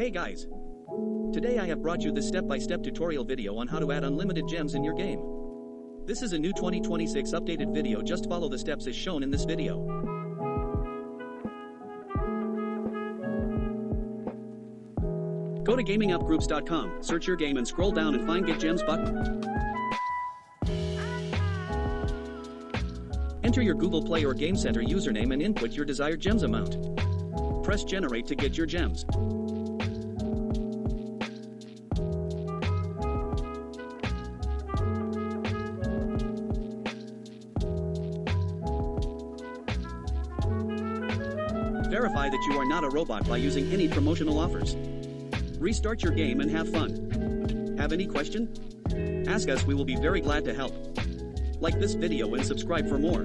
Hey guys! Today I have brought you this step-by-step tutorial video on how to add unlimited gems in your game. This is a new 2026 updated video. Just follow the steps as shown in this video. Go to gamingupgroups.com, search your game and scroll down and find Get Gems button. Enter your Google Play or Game Center username and input your desired gems amount. Press Generate to get your gems. Verify that you are not a robot by using any promotional offers. Restart your game and have fun. Have any question? Ask us, we will be very glad to help. Like this video and subscribe for more.